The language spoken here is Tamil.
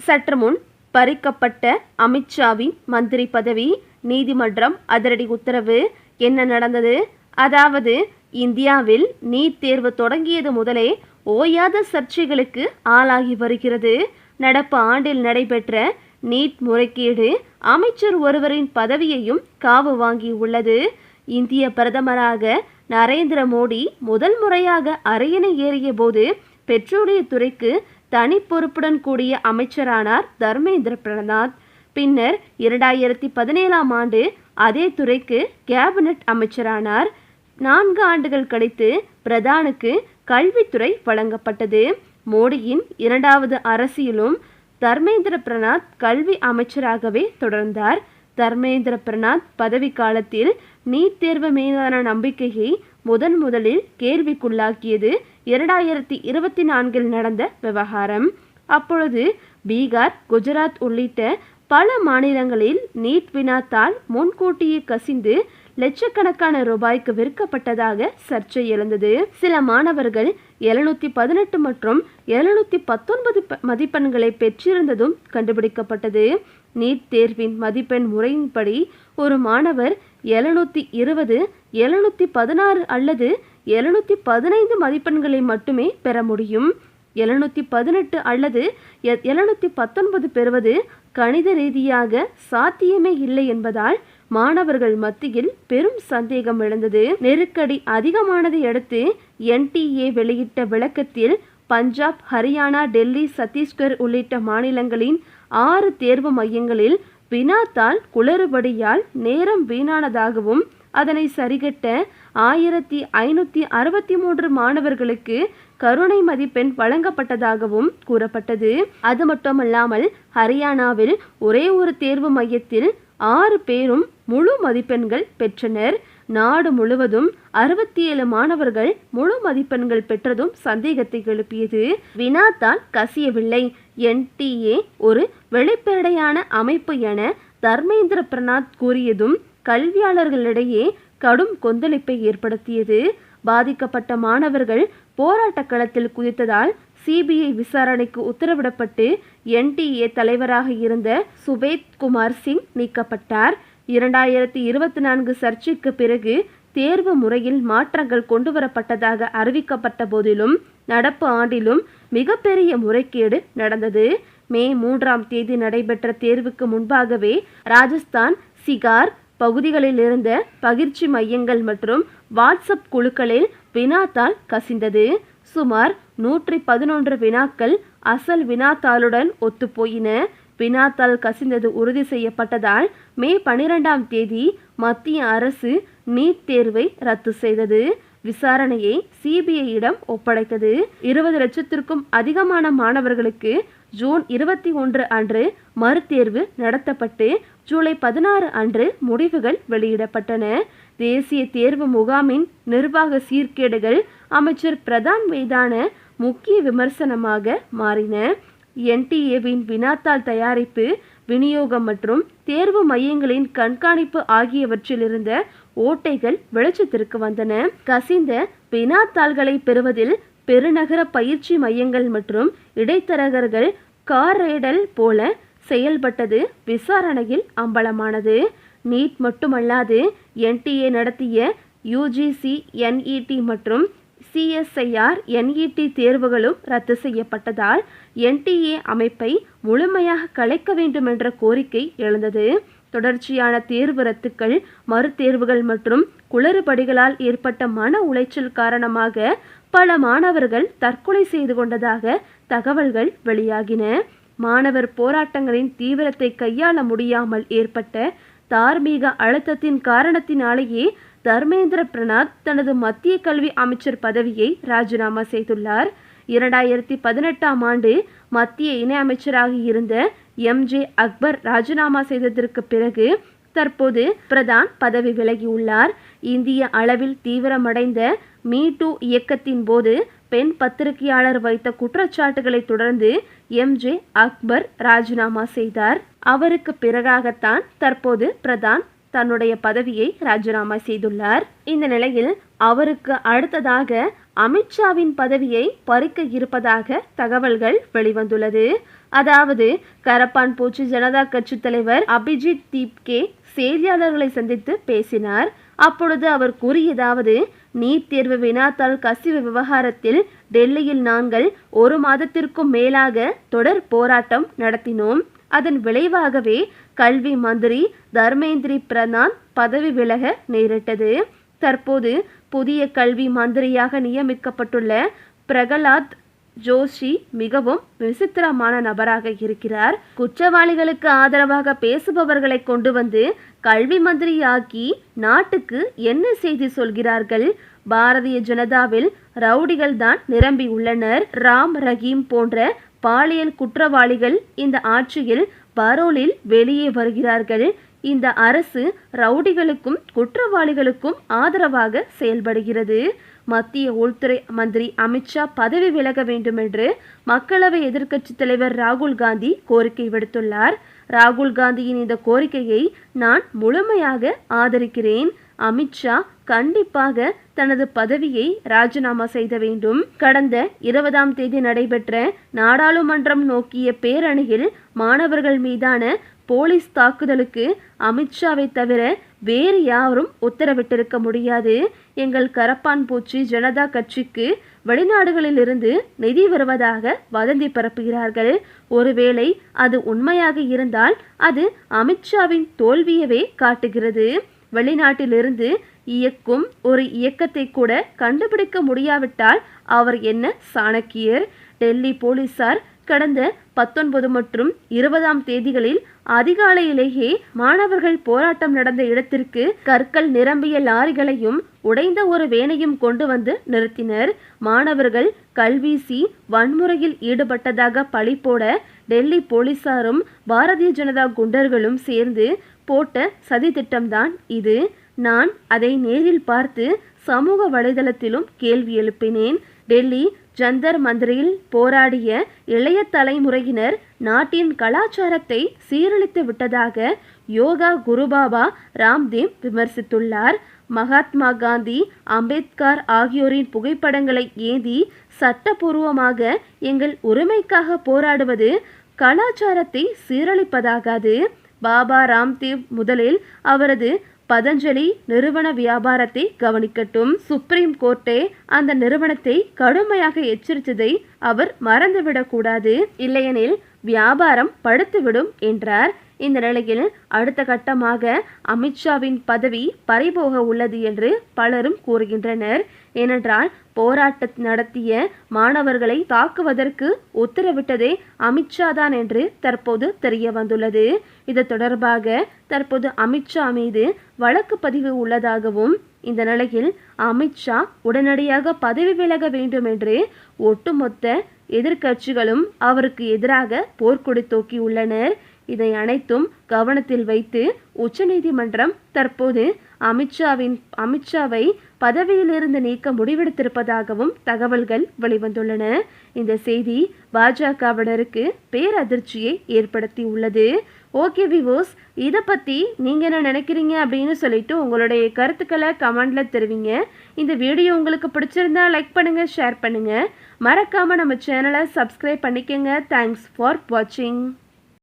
சற்று முன் பறிக்கப்பட்ட அமித்ஷாவின் மந்திரி பதவி, நீதிமன்றம் அதிரடி உத்தரவு. என்ன நடந்தது? அதாவது இந்தியாவில் நீட் தேர்வு தொடங்கியது முதலே ஓயாத சர்ச்சைகளுக்கு ஆளாகி வருகிறது. நடப்பு ஆண்டில் நடைபெற்ற நீட் முறைகேடு அமைச்சர் ஒருவரின் பதவியையும் காவு வாங்கியுள்ளது. இந்திய பிரதமராக நரேந்திர மோடி முதல் முறையாக அரியணை ஏறிய போது பெட்ரோலியத்துறைக்கு தனி பொறுப்புடன் கூடிய அமைச்சரானார் தர்மேந்திர பிரதான். பின்னர் 2017ஆம் ஆண்டு அதே துறைக்கு கேபினட் அமைச்சரானார். 4 ஆண்டுகள் கழித்து பிரதானுக்கு கல்வித்துறை வழங்கப்பட்டது. மோடியின் 2வது அரசியலும் தர்மேந்திர பிரதான் கல்வி அமைச்சராகவே தொடர்ந்தார். தர்மேந்திர பிரதான் பதவி காலத்தில் நீட் தேர்வு மீதான நம்பிக்கையை முதலில் கேள்விக்குள்ளாக்கியது 2024இல் நடந்த விவகாரம். அப்பொழுது பீகார், குஜராத் உள்ளிட்ட பல மாநிலங்களில் நீட் வினாத்தாள் முன்கூட்டியே கசிந்து லட்சக்கணக்கான ரூபாய்க்கு விற்கப்பட்டதாக சர்ச்சை எழுந்தது. சில மாணவர்கள் 718 மற்றும் 719 மதிப்பெண்களை பெற்றிருந்ததும் கண்டுபிடிக்கப்பட்டது. நீட் தேர்வின் மதிப்பெண் முறையின்படி ஒரு மாணவர் 720, 716 அல்லது 715 மதிப்பெண்களை மட்டுமே பெற முடியும். 718 அல்லது 719 பெறுவது கணித ரீதியாக சாத்தியமே இல்லை என்பதால் மாணவர்கள் மத்தியில் பெரும் சந்தேகம் எழுந்தது. நெருக்கடி அதிகமானதை அடுத்து NTA வெளியிட்ட விளக்கத்தில் பஞ்சாப், ஹரியானா, டெல்லி, சத்தீஸ்கர் உள்ளிட்ட மாநிலங்களின் 6 தேர்வு மையங்களில் வினாத்தாள் குளறுபடியால் நேரம் வீணானதாகவும் அதனை சரிகட்ட 1563 மாணவர்களுக்கு கருணை மதிப்பெண் வழங்கப்பட்டதாகவும் கூறப்பட்டது. அது மட்டுமல்லாமல் ஹரியானாவில் ஒரே ஒரு தேர்வு மையத்தில் 6 பேரும் முழு மதிப்பெண்கள் பெற்றனர். நாடு முழுவதும் 67 மாணவர்கள் முழு மதிப்பெண்கள் பெற்றதும் சந்தேகத்தை எழுப்பியது. வினாத்தாள் கசியவில்லை, NTA ஒரு வெளிப்படையான அமைப்பு என தர்மேந்திர பிரதான் கூறியதும் கல்வியாளர்களிடையே கடும் கொந்தளிப்பை ஏற்படுத்தியது. பாதிக்கப்பட்ட மாணவர்கள் போராட்ட களத்தில் குதித்ததால் CBI விசாரணைக்கு உத்தரவிடப்பட்டு NTA தலைவராக இருந்த சுபேத் குமார் சிங் நீக்கப்பட்டார். 2024 சர்ச்சைக்கு பிறகு தேர்வு முறையில் மாற்றங்கள் கொண்டுவரப்பட்டதாக அறிவிக்கப்பட்ட போதிலும் நடப்பு ஆண்டிலும் மிகப்பெரிய முறைகேடு நடந்தது. மே 3ஆம் தேதி நடைபெற்ற தேர்வுக்கு முன்பாகவே ராஜஸ்தான், சிகார் பகுதிகளில் இருந்த பகிர்ச்சி மையங்கள் மற்றும் வாட்ஸ்அப் குழுக்களில் வினாத்தாள் கசிந்தது. சுமார் 111 வினாக்கள் அசல் வினாத்தாளுடன் ஒத்துப்போயின. வினாத்தாள் கசிந்தது உறுதி செய்யப்பட்டதால் மே 12ஆம் தேதி மத்திய அரசு நீட் தேர்வை ரத்து செய்தது. விசாரணையை CBIயிடம் ஒப்படைத்தது. 20 லட்சத்திற்கும் அதிகமான மாணவர்களுக்கு ஜூன் 21 அன்று மறுதேர்வு நடத்தப்பட்டு ஜூலை 16 அன்று முடிவுகள் வெளியிடப்பட்டன. தேசிய தேர்வு முகாமின் நிர்வாக சீர்கேடுகள் அமைச்சர் பிரதான் மீதான முக்கிய விமர்சனமாக மாறின. NTAவின் வினாத்தாள் தயாரிப்பு, விநியோகம் மற்றும் தேர்வு மையங்களின் கண்காணிப்பு ஆகியவற்றில் இருந்த ஓட்டைகள் வெளிச்சத்திற்கு வந்தன. கசிந்த வினாத்தாள்களை பெறுவதில் பெருநகர பயிற்சி மையங்கள் மற்றும் இடைத்தரகர்கள் காரேடல் போல செயல்பட்டது விசாரணையில் அம்பலமானது. நீட் மட்டுமல்லாது NTA நடத்திய UGC, NET மற்றும் CSIR, NET தேர்வுகளும் ரத்து செய்யப்பட்டதால் NTA அமைப்பை முழுமையாக கலைக்க வேண்டும் என்ற கோரிக்கை எழுந்தது. தொடர்ச்சியான தேர்வு ரத்துக்கள், மறுதேர்வுகள் மற்றும் குளறுபடிகளால் ஏற்பட்ட மன உளைச்சல் காரணமாக பல மாணவர்கள் தற்கொலை செய்து கொண்டதாக தகவல்கள் வெளியாகின. மாணவர் போராட்டங்களின் தீவிரத்தை கையாள முடியாமல் ஏற்பட்ட தார்மீக அழுத்தத்தின் காரணத்தினாலேயே தர்மேந்திர பிரதான் தனது மத்திய கல்வி அமைச்சர் பதவியை ராஜினாமா செய்துள்ளார். 2018ஆம் ஆண்டு மத்திய இணை அமைச்சராக இருந்த MJ அக்பர் ராஜினாமா செய்ததற்கு பிறகு தற்போது பிரதான் பதவி விலகியுள்ளார். இந்திய அளவில் தீவிரமடைந்த மீ2 இயக்கத்தின் போது பெண் பத்திரிகையாளர் வைத்த குற்றச்சாட்டுகளை தொடர்ந்து MJ அக்பர் ராஜினாமா செய்தார். அவருக்கு பிறகாகத்தான் தற்போது பிரதான் தன்னுடைய பதவியை ராஜினாமா செய்துள்ளார். இந்த நிலையில் அவருக்கு அடுத்ததாக அமித்ஷாவின் பதவியை பறிக்க இருப்பதாக தகவல்கள் வெளிவந்துள்ளது. அதாவது கரப்பான் பூச்சி ஜனதா கட்சி தலைவர் அபிஜித் தீப்கே செய்தியாளர்களை சந்தித்து பேசினார். அப்பொழுது அவர் கூறியதாவது, நீட் தேர்வு வினாத்தாள் கசிவு விவகாரத்தில் டெல்லியில் நாங்கள் 1 மாதத்திற்கும் மேலாக தொடர் போராட்டம் நடத்தினோம். அதன் விளைவாகவே கல்வி மந்திரி தர்மேந்திரி பிரதான் பதவி விலக நேரிட்டது. தற்போது புதிய கல்வி மந்திரியாக நியமிக்கப்பட்டுள்ள பிரகலாத் ஜோஷி மிகவும் விசித்திரமான நபராக இருக்கிறார். குற்றவாளிகளுக்கு ஆதரவாக பேசுபவர்களை கொண்டு வந்து கல்வி மந்திரியாக்கி நாட்டுக்கு என்ன செய்தி சொல்கிறார்கள்? பாரதிய ஜனதாவில் ரவுடிகள் தான் நிரம்பி உள்ளனர். ராம் ரஹீம் போன்ற பாலியல் குற்றவாளிகள் இந்த ஆட்சியில் பரோலில் வெளியே வருகிறார்கள். இந்த அரசு ரவுடிகளுக்கும் குற்றவாளிகளுக்கும் ஆதரவாக செயல்படுகிறது. மத்திய உள்துறை மந்திரி அமித்ஷா பதவி விலக வேண்டும் என்று மக்களவை எதிர்க்கட்சி தலைவர் ராகுல் காந்தி கோரிக்கை விடுத்துள்ளார். ராகுல் காந்தியின் இந்த கோரிக்கையை நான் முழுமையாக ஆதரிக்கிறேன். அமித்ஷா கண்டிப்பாக தனது பதவியை ராஜினாமா செய்த வேண்டும். கடந்த 20ஆம் தேதி நடைபெற்ற நாடாளுமன்றம் நோக்கிய பேரணியில் மாணவர்கள் மீதான போலீஸ் தாக்குதலுக்கு அமித்ஷாவை தவிர வேறு யாரும் உத்தரவிட்டிருக்க முடியாது. எங்கள் கரப்பான் பூச்சி ஜனதா கட்சிக்கு வெளிநாடுகளில் இருந்து நிதி வருவதாக வதந்தி பரப்புகிறார்கள். ஒருவேளை அது உண்மையாக இருந்தால் அது அமித்ஷாவின் தோல்வியவே காட்டுகிறது. வெளிநாட்டிலிருந்து இயக்கும் ஒரு இயக்கத்தை கூட கண்டுபிடிக்க முடியாவிட்டால் அவர் என்ன சாணக்கியர்? டெல்லி போலீசார் கடந்த 19 மற்றும் 20ஆம் தேதிகளில் அதிகாலையிலேயே மாணவர்கள் போராட்டம் நடந்த இடத்திற்கு கற்கள் நிரம்பிய லாரிகளையும் உடைந்த ஒரு வேனையும் கொண்டு வந்து நிறுத்தினர். மாணவர்கள் கல்வீசி வன்முறையில் ஈடுபட்டதாக பழி போட டெல்லி போலீசாரும் பாரதிய ஜனதா குண்டர்களும் சேர்ந்து போட்ட சதி திட்டம்தான் இது. நான் அதை நேரில் பார்த்து சமூக வலைதளத்திலும் கேள்வி எழுப்பினேன். டெல்லி ஜந்தர் மந்திரில் போராடிய இளைய தலைமுறையினர் நாட்டின் கலாச்சாரத்தை சீரழித்து விட்டதாக யோகா குருபாபா ராம்தேவ் விமர்சித்துள்ளார். மகாத்மா காந்தி, அம்பேத்கர் ஆகியோரின் புகைப்படங்களை ஏந்தி சட்டபூர்வமாக எங்கள் உரிமைக்காக போராடுவது கலாச்சாரத்தை சீரழிப்பதாகாது. பாபா ராம்தேவ் முதலில் அவரது பதஞ்சலி நிறுவன வியாபாரத்தை கவனிக்கட்டும். சுப்ரீம் கோர்ட்டே அந்த நிறுவனத்தை கடுமையாக எச்சரித்ததை அவர் மறந்துவிடக்கூடாது. இல்லையெனில் வியாபாரம் படுத்துவிடும் என்றார். இந்த நிலையில் அடுத்த கட்டமாக அமித்ஷாவின் பதவி பறிபோக உள்ளது என்று பலரும் கூறுகின்றனர். ஏனென்றால் போராட்டம் நடத்திய மாணவர்களை தாக்குவதற்கு உத்தரவிட்டதே அமித்ஷா தான் என்று தற்போது தெரிய வந்துள்ளது. இது தொடர்பாக தற்போது அமித்ஷா மீது வழக்கு பதிவு உள்ளதாகவும், இந்த நிலையில் அமித்ஷா உடனடியாக பதவி விலக வேண்டும் என்று ஒட்டுமொத்த எதிர்க்கட்சிகளும் அவருக்கு எதிராக போர்க்கொடி தூக்கி உள்ளனர். இதை அனைத்தும் கவனத்தில் வைத்து உச்சநீதிமன்றம் தற்போது அமித்ஷாவை பதவியிலிருந்து நீக்க முடிவெடுத்திருப்பதாகவும் தகவல்கள் வெளிவந்துள்ளன. இந்த செய்தி பாஜகவினருக்கு பேரதிர்ச்சியை ஏற்படுத்தி உள்ளது. ஓகே விவோஸ், இதை பற்றி நீங்கள் என்ன நினைக்கிறீங்க அப்படின்னு சொல்லிட்டு உங்களுடைய கருத்துக்களை கமெண்டில் தெரிவிங்க. இந்த வீடியோ உங்களுக்கு பிடிச்சிருந்தா லைக் பண்ணுங்கள், ஷேர் பண்ணுங்கள். மறக்காமல் நம்ம சேனலை சப்ஸ்கிரைப் பண்ணிக்கோங்க. தேங்க்ஸ் ஃபார் வாட்சிங்.